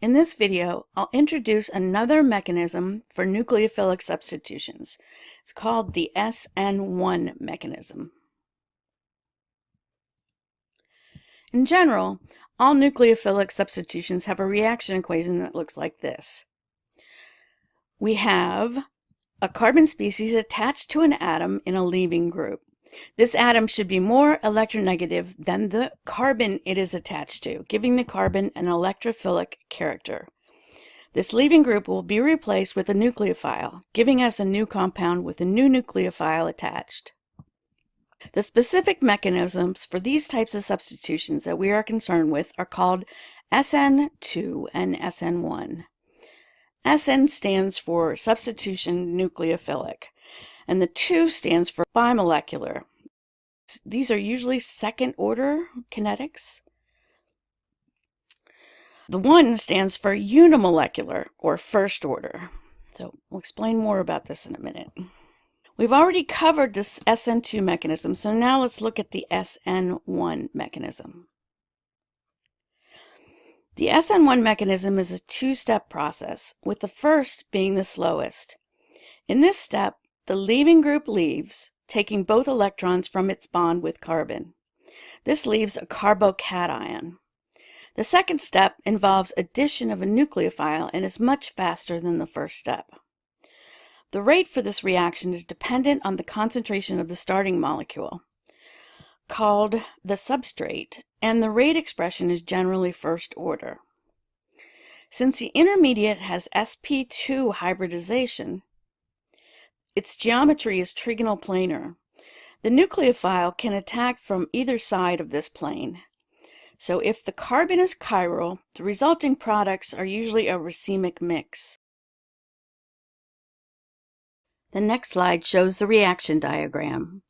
In this video, I'll introduce another mechanism for nucleophilic substitutions. It's called the SN1 mechanism. In general, all nucleophilic substitutions have a reaction equation that looks like this. We have a carbon species attached to an atom in a leaving group. This atom should be more electronegative than the carbon it is attached to, giving the carbon an electrophilic character. This leaving group will be replaced with a nucleophile, giving us a new compound with a new nucleophile attached. The specific mechanisms for these types of substitutions that we are concerned with are called SN2 and SN1. SN stands for substitution nucleophilic, and the 2 stands for bimolecular. These are usually second order kinetics. The 1 stands for unimolecular or first order. So we'll explain more about this in a minute. We've already covered this SN2 mechanism, so now let's look at the SN1 mechanism. The SN1 mechanism is a 2-step process, with the first being the slowest. In this step, the leaving group leaves, taking both electrons from its bond with carbon. This leaves a carbocation. The second step involves addition of a nucleophile and is much faster than the first step. The rate for this reaction is dependent on the concentration of the starting molecule, called the substrate, and the rate expression is generally first order. Since the intermediate has sp2 hybridization, its geometry is trigonal planar. The nucleophile can attack from either side of this plane. So if the carbon is chiral, the resulting products are usually a racemic mix. The next slide shows the reaction diagram.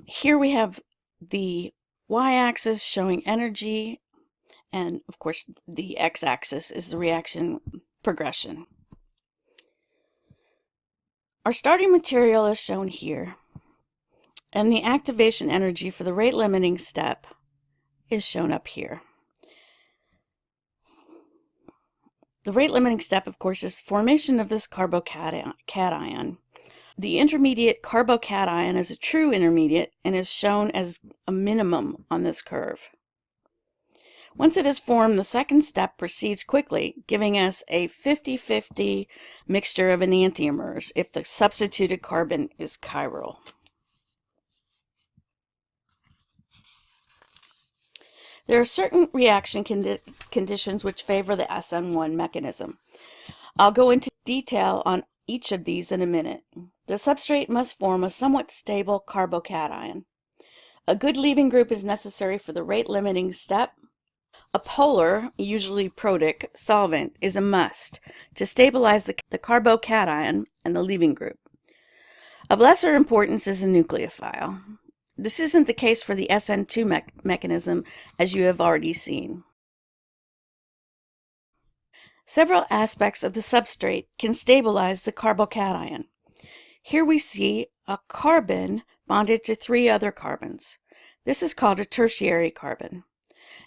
Here we have the y-axis showing energy, and of course the x-axis is the reaction progression. Our starting material is shown here, and the activation energy for the rate-limiting step is shown up here. The rate-limiting step, of course, is formation of this carbocation. The intermediate carbocation is a true intermediate and is shown as a minimum on this curve. Once it is formed, the second step proceeds quickly, giving us a 50-50 mixture of enantiomers if the substituted carbon is chiral. There are certain reaction conditions which favor the SN1 mechanism. I'll go into detail on each of these in a minute. The substrate must form a somewhat stable carbocation. A good leaving group is necessary for the rate-limiting step. A polar, usually protic, solvent is a must to stabilize the carbocation and the leaving group. Of lesser importance is the nucleophile. This isn't the case for the SN2 mechanism, as you have already seen. Several aspects of the substrate can stabilize the carbocation. Here we see a carbon bonded to 3 other carbons. This is called a tertiary carbon.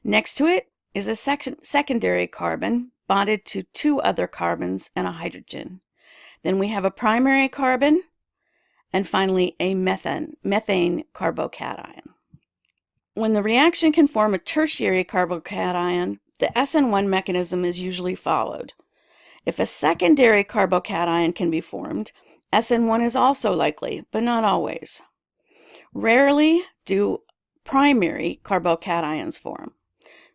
Next to it is a secondary carbon bonded to 2 other carbons and a hydrogen. Then we have a primary carbon, and finally a methane carbocation. When the reaction can form a tertiary carbocation, the SN1 mechanism is usually followed. If a secondary carbocation can be formed, SN1 is also likely, but not always. Rarely do primary carbocations form.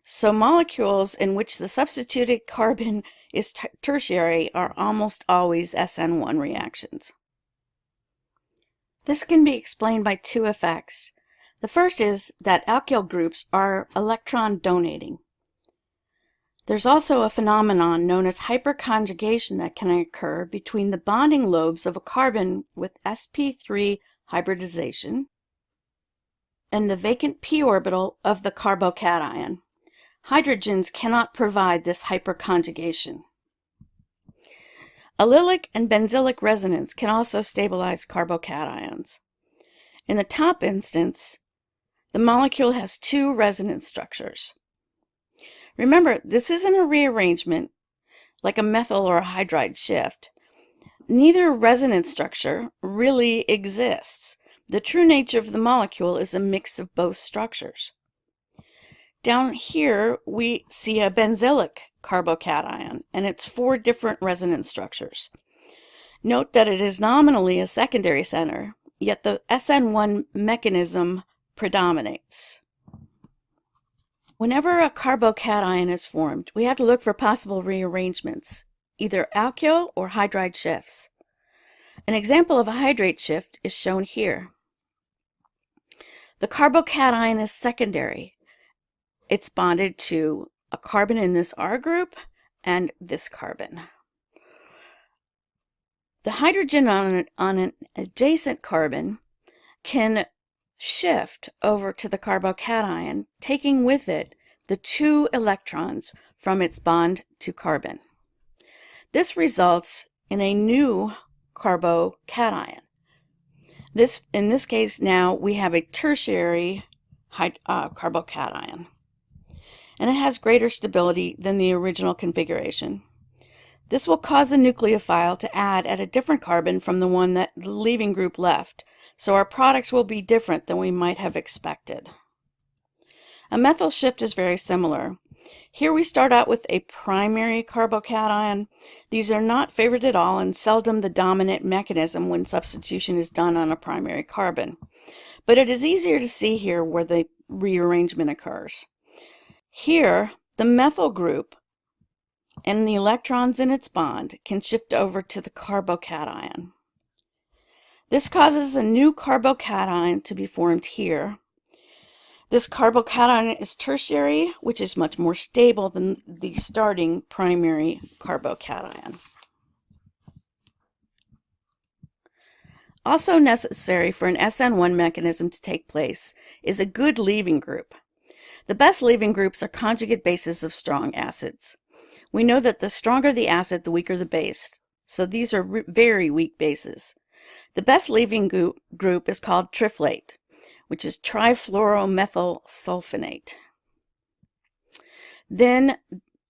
So molecules in which the substituted carbon is tertiary are almost always SN1 reactions. This can be explained by 2 effects. The first is that alkyl groups are electron donating. There's also a phenomenon known as hyperconjugation that can occur between the bonding lobes of a carbon with sp3 hybridization and the vacant p orbital of the carbocation. Hydrogens cannot provide this hyperconjugation. Allylic and benzylic resonance can also stabilize carbocations. In the top instance, the molecule has 2 resonance structures. Remember, this isn't a rearrangement like a methyl or a hydride shift. Neither resonance structure really exists. The true nature of the molecule is a mix of both structures. Down here, we see a benzylic carbocation, and it's 4 different resonance structures. Note that it is nominally a secondary center, yet the SN1 mechanism predominates. Whenever a carbocation is formed, we have to look for possible rearrangements, either alkyl or hydride shifts. An example of a hydrate shift is shown here. The carbocation is secondary. It's bonded to a carbon in this R group and this carbon. The hydrogen on an adjacent carbon can shift over to the carbocation, taking with it the 2 electrons from its bond to carbon. This results in a new carbocation. In this case, now we have a tertiary carbocation, and it has greater stability than the original configuration. This will cause the nucleophile to add at a different carbon from the one that the leaving group left, so our products will be different than we might have expected. A methyl shift is very similar. Here we start out with a primary carbocation. These are not favored at all and seldom the dominant mechanism when substitution is done on a primary carbon. But it is easier to see here where the rearrangement occurs. Here, the methyl group and the electrons in its bond can shift over to the carbocation. This causes a new carbocation to be formed here. This carbocation is tertiary, which is much more stable than the starting primary carbocation. Also necessary for an SN1 mechanism to take place is a good leaving group. The best leaving groups are conjugate bases of strong acids. We know that the stronger the acid, the weaker the base, so these are very weak bases. The best leaving group is called triflate, which is trifluoromethyl Then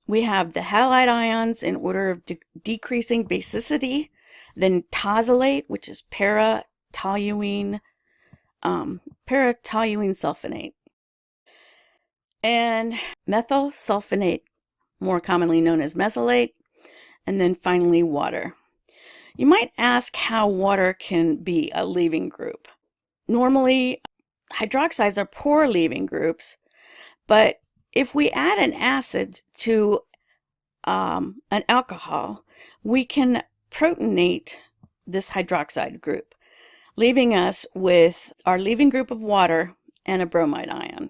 we have the halide ions in order of decreasing basicity, then tosylate, which is para-toluene sulfonate, and methyl sulfonate, more commonly known as mesylate, and then finally water. You might ask how water can be a leaving group. Normally, hydroxides are poor leaving groups, but if we add an acid to an alcohol, we can protonate this hydroxide group, leaving us with our leaving group of water and a bromide ion.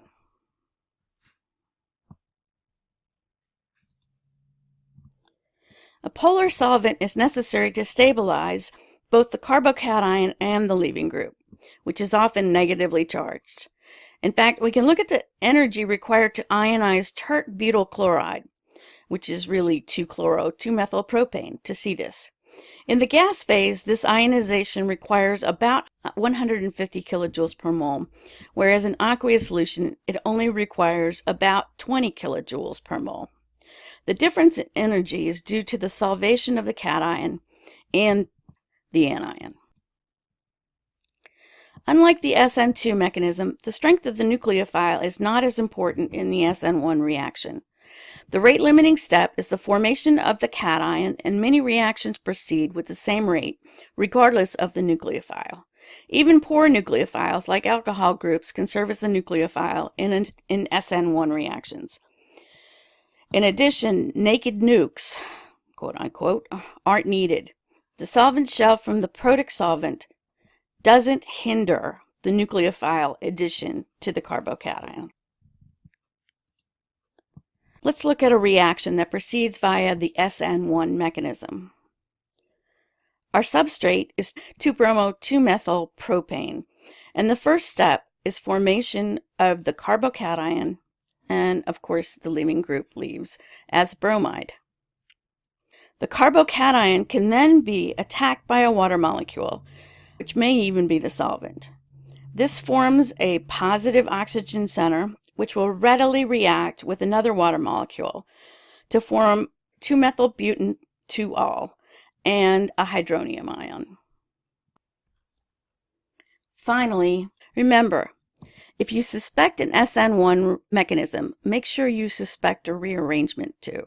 A polar solvent is necessary to stabilize both the carbocation and the leaving group, which is often negatively charged. In fact, we can look at the energy required to ionize tert butyl chloride, which is really 2-chloro-2-methylpropane, to see this. In the gas phase, this ionization requires about 150 kilojoules per mole, whereas in aqueous solution, it only requires about 20 kilojoules per mole. The difference in energy is due to the solvation of the cation and the anion. Unlike the SN2 mechanism, the strength of the nucleophile is not as important in the SN1 reaction. The rate-limiting step is the formation of the cation, and many reactions proceed with the same rate, regardless of the nucleophile. Even poor nucleophiles, like alcohol groups, can serve as a nucleophile in SN1 reactions. In addition, naked nukes, quote unquote, aren't needed. The solvent shell from the protic solvent doesn't hinder the nucleophile addition to the carbocation. Let's look at a reaction that proceeds via the SN1 mechanism. Our substrate is 2-bromo-2-methylpropane, and the first step is formation of the carbocation, and of course the leaving group leaves as bromide. The carbocation can then be attacked by a water molecule, which may even be the solvent. This forms a positive oxygen center which will readily react with another water molecule to form 2-methylbutan-2-ol and a hydronium ion. Finally, remember, if you suspect an SN1 mechanism, make sure you suspect a rearrangement too.